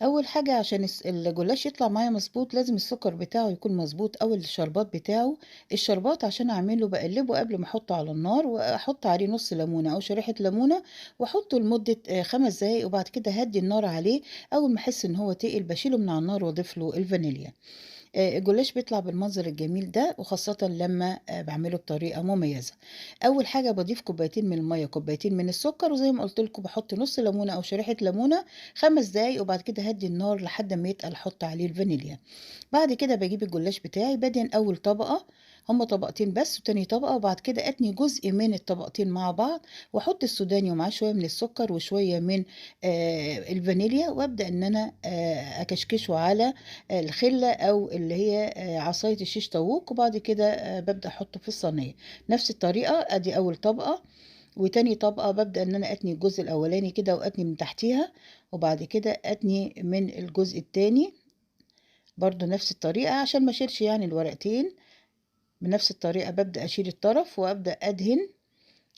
اول حاجه عشان الجلاش يطلع معايا مظبوط لازم السكر بتاعه يكون مظبوط او الشربات بتاعه. الشربات عشان اعمله بقلبه قبل ما احطه على النار، واحط عليه نص ليمونه او شريحه ليمونه، واحطه لمده 5 دقايق، وبعد كده هدي النار عليه. اول ما احس ان هو تقل بشيله من على النار واضيف له الفانيليا. الجلاش بيطلع بالمنظر الجميل ده، وخاصة لما باعمله بطريقة مميزة. أول حاجة باضيف كوبايتين من المَيّة، كوبايتين من السكر، وزي ما قُلت لكم باحط نُص ليمونة أو شريحة ليمونة 5 دقايق، وبعد كده أهدّي النار لحد أمّا يتقل أحط عليه الفانيليا. بعد كده باجيب الجلاش بتاعي بادهن أول طبقة، هُم طبقتين بس، وتاني طبقة، وبعد كده أتني جزء من الطبقتين مع بعض، وأحط السوداني ومعاه شوية من السكر وشوية من الفانيليا، وأبدأ إن أنا أكشكشه على الخلة أو اللي هي عصاية الشيش طاووق، وبعد كده بابدأ أحطه في الصينية. نفس الطريقة، أدي أول طبقة، وتاني طبقة بابدأ إن أنا أتني الجزء الأولاني كده وأتني من تحتيها، وبعد كده أتني من الجزء التاني برضه نفس الطريقة عشان ما اشيلش يعني الورقتين. بنفس الطريقة بابدأ أشيل الطرف وأبدأ أدهن.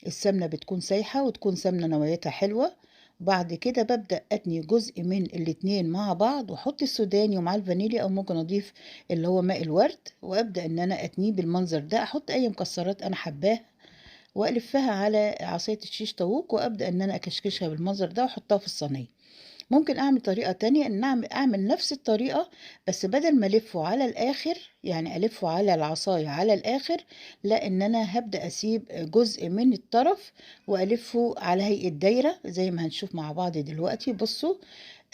السمنة بتكون سايحة وتكون سمنة نوعيتها حلوة. وبعد كده ببدأ أتني جزء من الاتنين مع بعض، وأحط السوداني ومع الفانيليا، أو ممكن أضيف اللي هو ماء الورد، وأبدأ إن أنا أتنيه بالمنظر ده. أحط أي مكسرات أنا حباها، وألفها على عصاية الشيش طاووق، وأبدأ إن أنا أكشكشها بالمنظر ده وأحطها في الصينية. ممكن أعمل طريقة تانية، إن أعمل نفس الطريقة، بس بدل ما ألفه على الآخر، يعني ألفه على العصاية على الآخر، لا، إن أنا هبدأ أسيب جزء من الطرف وألفه على هيئة دايرة زي ما هنشوف مع بعض دلوقتي. بصوا،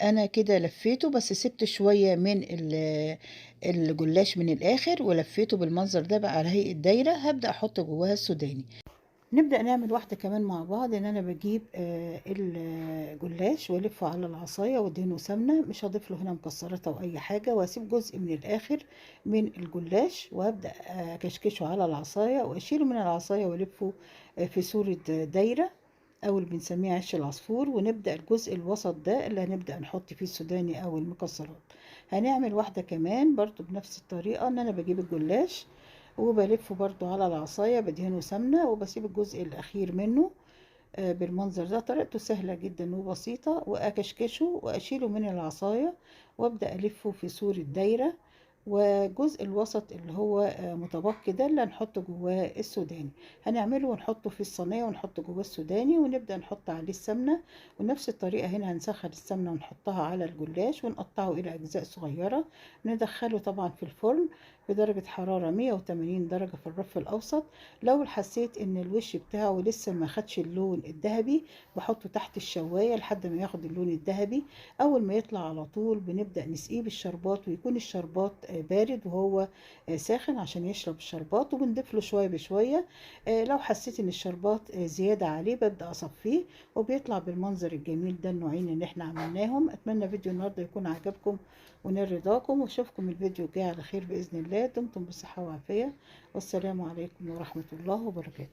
أنا كده لفيته، بس سبت شوية من الجلاش من الآخر، ولفيته بالمنظر ده بقى على هيئة دايرة. هبدأ أحط جواها السوداني. نبدأ نعمل واحدة كمان مع بعض. ان انا بجيب الجلاش والفه على العصاية وادهنه سمنة، مش هضيف له هنا مكسرات او اي حاجة، واسيب جزء من الاخر من الجلاش، وابدأ اكشكشه على العصاية واشيله من العصاية والفه في صورة دايرة، او اللي بنسميه عش العصفور. ونبدأ الجزء الوسط ده اللي هنبدأ نحط فيه السوداني او المكسرات. هنعمل واحدة كمان برضو بنفس الطريقة، ان انا بجيب الجلاش وبلفه برضو على العصاية، بدهنه سمنة، وبسيب الجزء الأخير منه بالمنظر ده. طريقته سهلة جدا وبسيطة. وأكشكشه وأشيله من العصاية، وأبدأ ألفه في صورة دايرة، وجزء الوسط اللي هو متبقي ده اللي هنحط جواه السوداني. هنعمله ونحطه في الصينية ونحط جواه السوداني، ونبدأ نحط عليه السمنة. ونفس الطريقة هنا هنسخن السمنة ونحطها على الجلاش ونقطعه إلى أجزاء صغيرة. ندخله طبعا في الفرن بدرجة حرارة 180 درجة في الرف الأوسط. لو حسيت إن الوش بتاعه لسه ما خدش اللون الذهبي، بحطه تحت الشواية لحد ما ياخد اللون الذهبي. أول ما يطلع على طول بنبدأ نسقيه بالشربات، ويكون الشربات بارد وهو ساخن عشان يشرب الشربات، وبنضيف له شوية بشوية. لو حسيت إن الشربات زيادة عليه ببدأ أصفيه، وبيطلع بالمنظر الجميل ده النوعين اللي احنا عملناهم. أتمنى فيديو النهاردة يكون عجبكم ونال رضاكم، واشوفكم الفيديو الجاي على خير بإذن الله. دمتم بصحة وعافية، والسلام عليكم ورحمة الله وبركاته.